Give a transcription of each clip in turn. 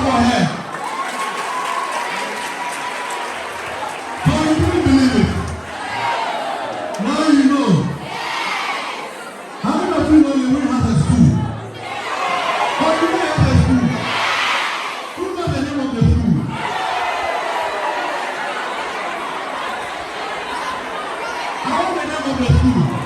Go ahead. So you didn't believe it. Now you know. How many of you know Lewin has a school? But you don't have a school. Who knows the name of the school? I want the name of the school.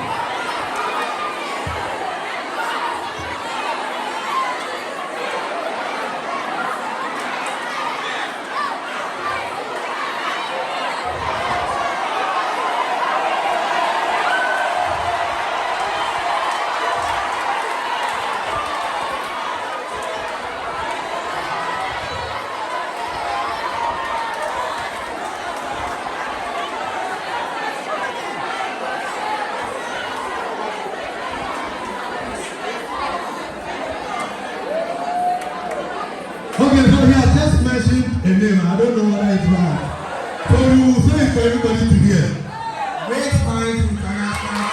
Okay, so he has just mentioned a name. I don't know whether it's right. So you will say it for everybody to hear. Great Minds International.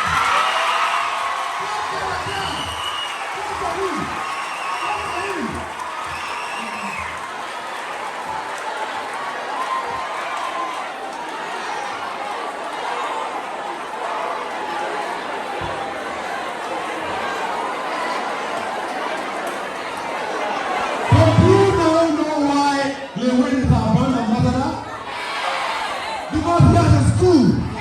So do you now know why Lewin is our brand ambassador? Because he has a school.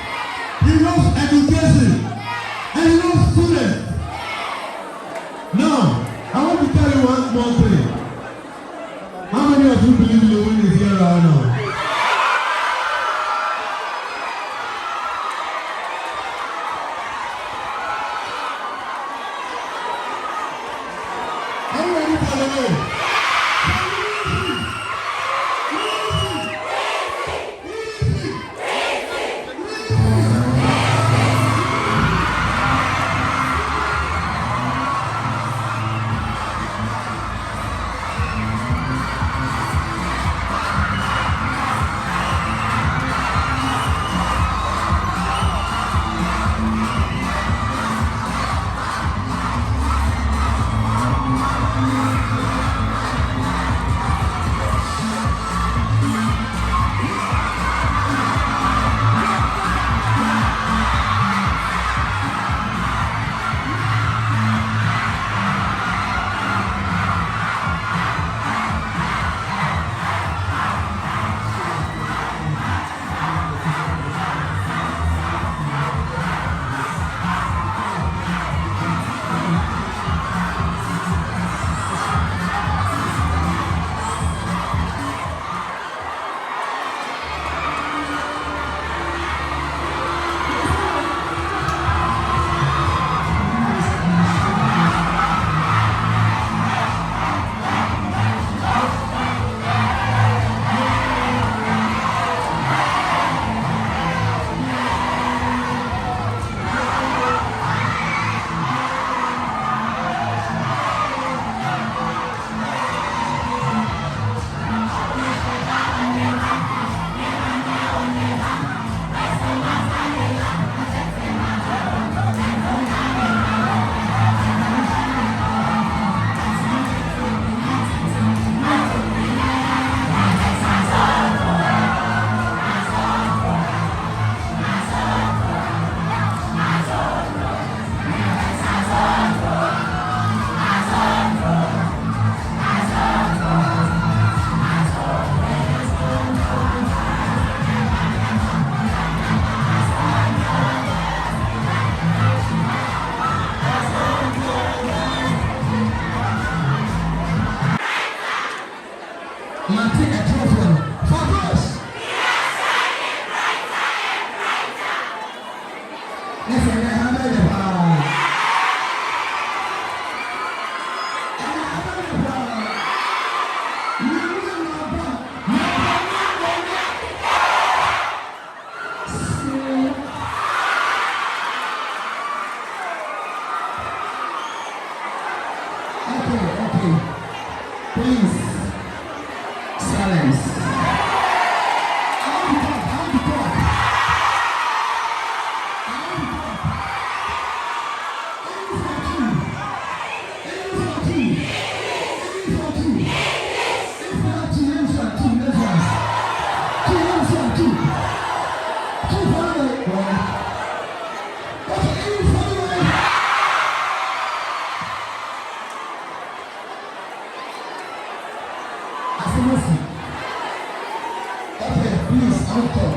top.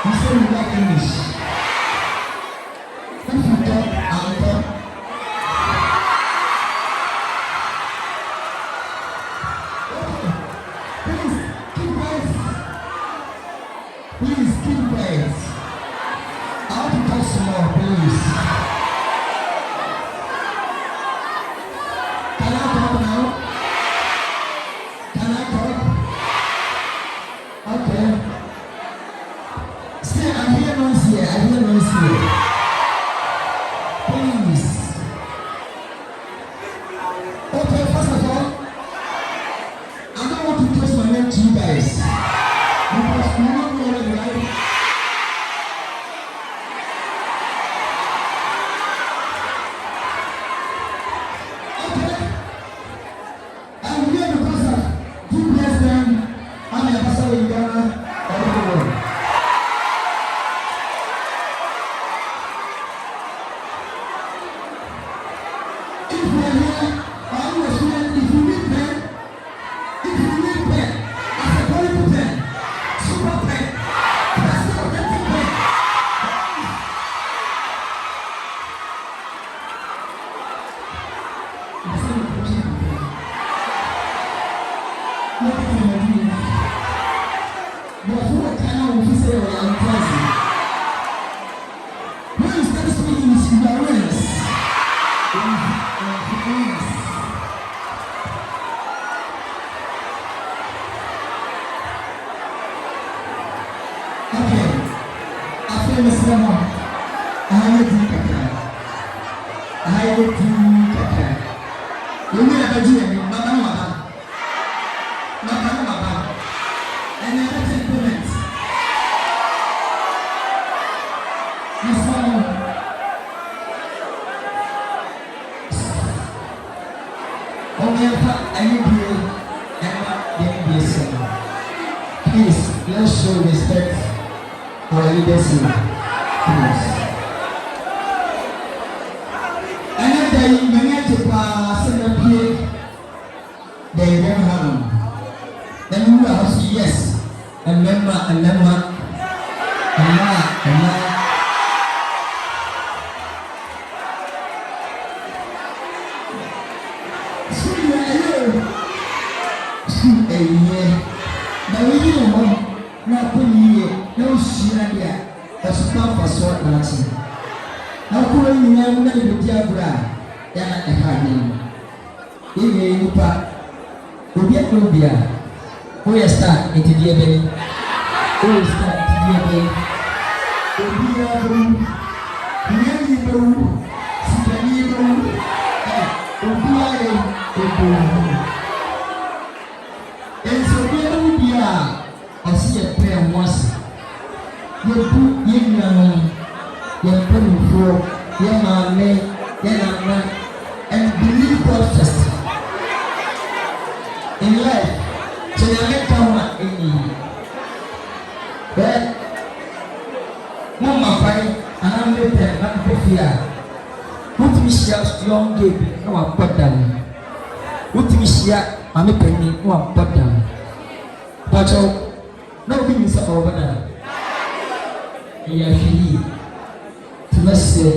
You say you like English. If you talk, I'll talk. Please, keep quiet. Please, keep quiet. I want to talk some more, please. Can I talk now? Can I talk? Okay. See, I hear noise here. Please. Okay, first of all, I don't want to trust my name to you guys. Because you know me already, right? Okay. I'm here because of you bless them. I'm a pastor in Ghana. All over the world. If you are here, or you are student, if you need pen, as a quality pen, super pen, personal writing pen. When you start speaking, it's in the awareness. Okay. After the sermon, I have to you will have a dream, Mama. And I have 10 minutes. Yes, Mama. Please, let's show respect for our leaders here. Please. Another day, many of the send up here, they don't have them. Then you will say yes, and remember. Now we know now when you know she and ya, that's not for short nothing. Now when you have many with Diabra, then I had him. If you pack, will be a Columbia. Who is that? It is the baby. Who is that? It is the I see a prayer once. You put your prayer before your man, and believe God first. In life, so you get down in you. But, Mama, and I'm with them, not for fear. Put me share strong game, no one put down. Put me share, I'm a penny, no one put down. But no thing is over there. Yeah, he to say,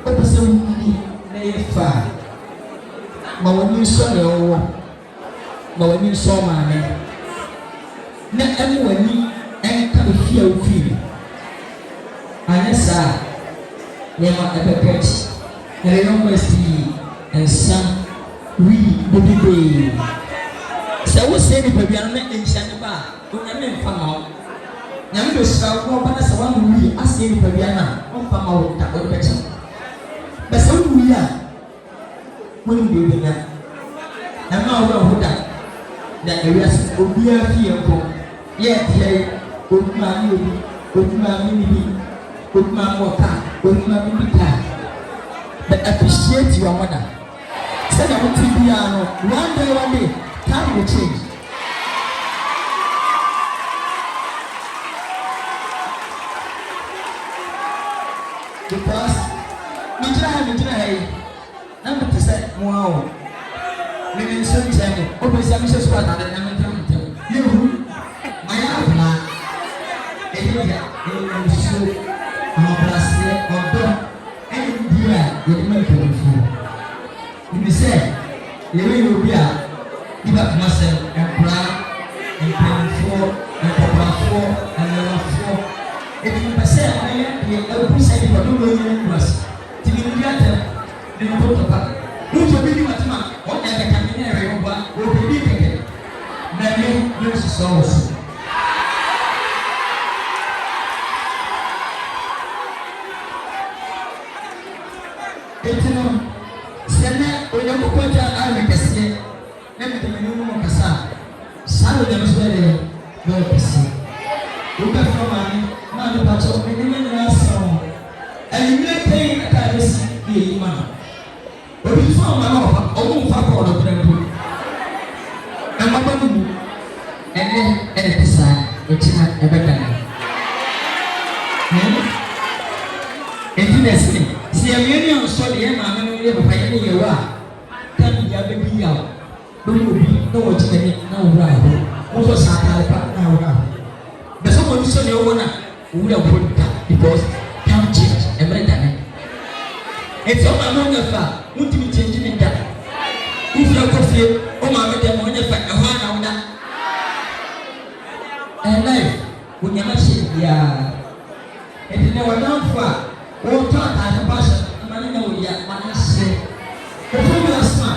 what is the name? Fire. But when you saw the war, but when you saw my name, not anyone and come here with you. And yes, sir, never ever catch. And I don't see and some we will be. So what's saying if we are not in Shanaba? Don't let me come out. Now we just start one as one we are saying if we are not on farm out that would better. But so we are when we do that. And now we are that areas will be a fear for yet here, good man, good water, good man, but appreciate your mother. Say that what we are one day, time will change. Because number to say, wow, living so terrible. Oh, but some is what I don't know. You, I have ɛyɛ nsuo ahobrɛaseɛ ɔdɔ ɛne bi a yɛde ma mpanimfoɔ ebi sɛ yɛbɛyɛ obi a nipa kuma sɛ nkwaraa mpanimfoɔ nkɔkorafoɔ mmɛwafoɔ ebi mpɛ sɛ ɔyɛ deɛ ɛbu sɛ nipa dodo yɛ nkuase tìmí níbi atɛm ne no tó tɔpa wúti obi ni wàtí ma ɔnyɛ kɛkɛ mi ní ɛrɛ yɔba obi ni kɛkɛ mɛmi ní osisɔ wɔ so. Eti no sɛ nɛ onyankopɔn gya ayɛ kɛseɛ na mede me no mu kasa saa onyame so yɛ bɛyɛ kɛseɛ wobɛfrɛ maame pakyɛw mene me nyinaa sɛ wo anwummerɛ pɛi na kaa bɛsi ne yɛyi ma no obi fa ɔma no ɔmo mfa kɔɔ no brɛ mpo ɛmaba no mu ɛnɛ ɛne te saa ɛkyina ɛbɛdane enti na ɛsene sɛ yɛwie ne ɔnsɔ deɛ yɛ maame no yɛ papa yɛ ne yɛwɔ a tam deɛ abɛbi yaw na obi na wɔgye n'ani na ɔwura ahɔ wɔsɔ saa ataare pa na ɔwura ahɔ bɛsɛ wɔn nisɔ deɛ ɔwɔ na owura ahɔ da because time change ɛmɛrɛ dane eti ɔmo maame ɔnyɛ fa ntumi change ne da wofura kɔ fie ɔmo maame deɛ ma ɔnyɛ fa ɛhɔ ana ɔda ɛnlife onyama hyɛ biara eti na wɔdanfo a wɔtɔ ataare pa hyɛ ama ne na wɔyɛ ama ne hyɛ wɔfɔ bi ɔsoma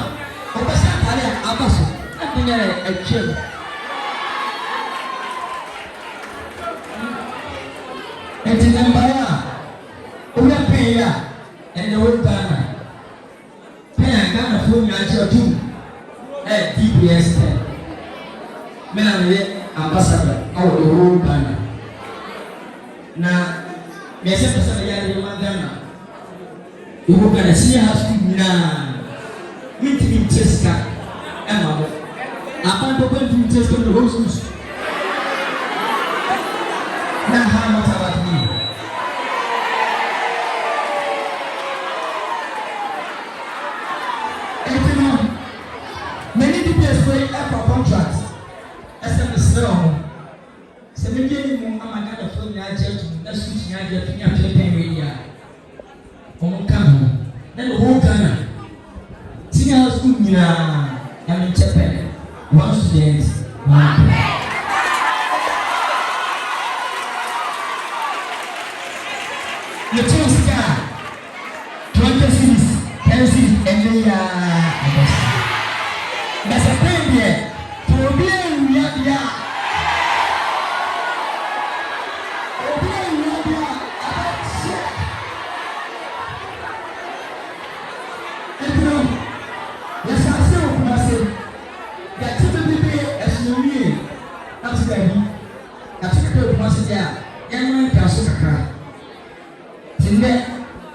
ɔbɛsɛ ataare a aba so ɛdi nyɛ ɛtwam eti na mbaya a owura pɛn yi a ɛnna wɔn Ghana pɛn a Ghana fo nyinaa kyerɛ tum DBS pɛn mɛna yɛ ambassador awɔ ɛwɔ Ghana na mɛsɛ pɛsɛ na yɛ adeɛ ma Ghana ɛwɔ Ghana senior high school nyinaa mintimi nkyɛ sika ɛma bɔ akɔntɔkɔ ntimi nkyɛ sika na wɔn schools na ha mɔta wa ni ɛti no many DBS fo ɛkɔ contract ɛsɛ mesrɛ ɔmo sɛ megye ni mu ama Ghana fo nyinaa gye atum na schools nyinaa gye atum atwerɛ pɛn wei a ɔmo nka ho na ne whole Ghana senior high school nyinaa na me nkyɛ pɛn one student one pɛn the two scar 20 cities 10 cities and they that's a thing here to be in India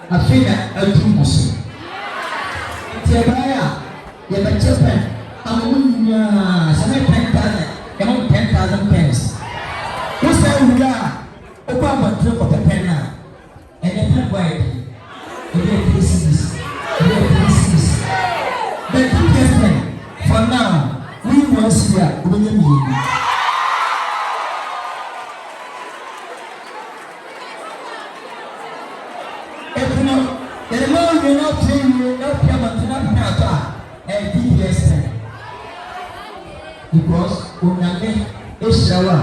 Africa atum so nti ɛbɛyɛ a yɛbɛkyɛ pɛn ama wɔn nyinaa sɛ 10,000 ɛmo 10,000 pence wosɛ wura a ɔkɔ abɔnten kɔpɛ pɛn a ɛnyɛ pɛn bɔ ayɛ ɛyɛ 3 cities ɛyɛ 3 cities but DBS pɛn for now we wan see a wɔbɛnyɛ mmienu because onyame ehyirawa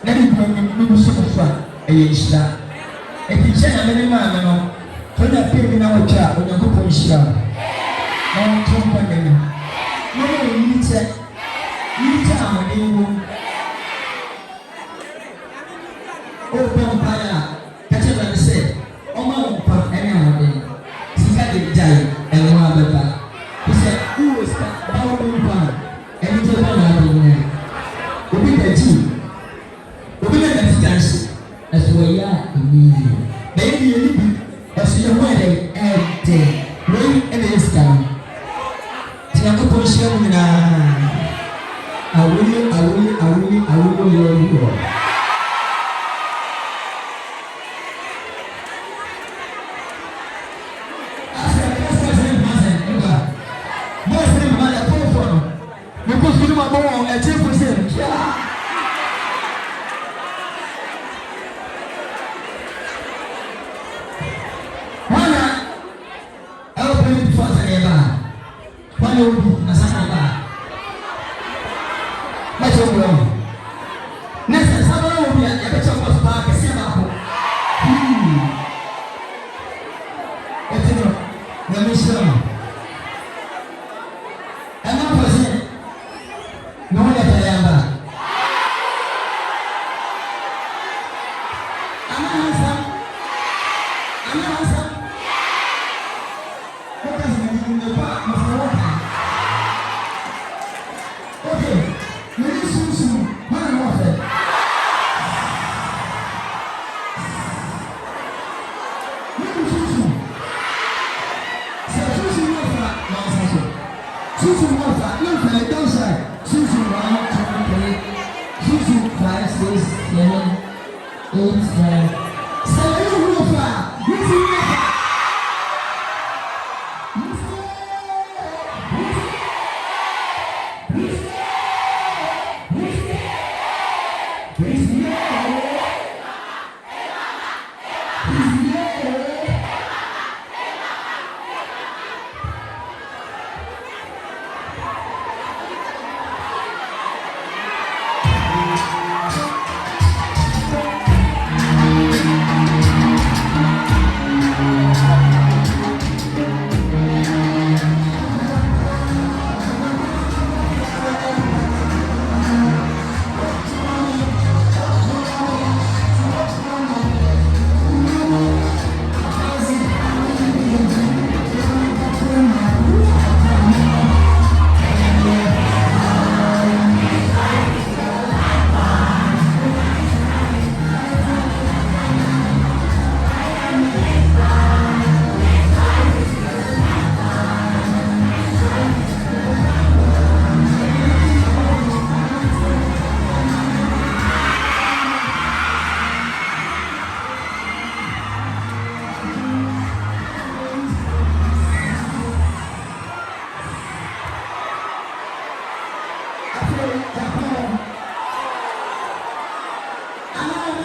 na ne dua ne so so a ɛyɛ nhyira eti kyɛ na me maame no tɔnya pɛ bi na wɔtwa a onyankopɔn nhyira na ɔnto mpa n'ani na ɔyɛ nyikyɛ ahoɔden wɔ ɔbɔ mpa a kakyɛ ba ne sɛ ɔma wo mpa ɛne ahoɔden sika de gyae ɛno abɛba sɛ wowɔ sika na wobɔ mpa a ɛni tɛ ba na adi nyɛ obi dɛti obi na dɛti dansi ɛso wɔyɛ a ɛni yie bɛyɛ bi yɛ ni bi ɛso yɛ ho ɛdɛ ɛdɛ wei ɛna yɛ sika no tia ko pɔn hyia mu nyinaa awoli yɛ ɔyi wɔ. obi na sa ba ma cho mo na sa ba obi a ya be cho ko ba ke se ba ko etino na mi shira ana ko se no ya ta ya ba ana hansa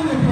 I'm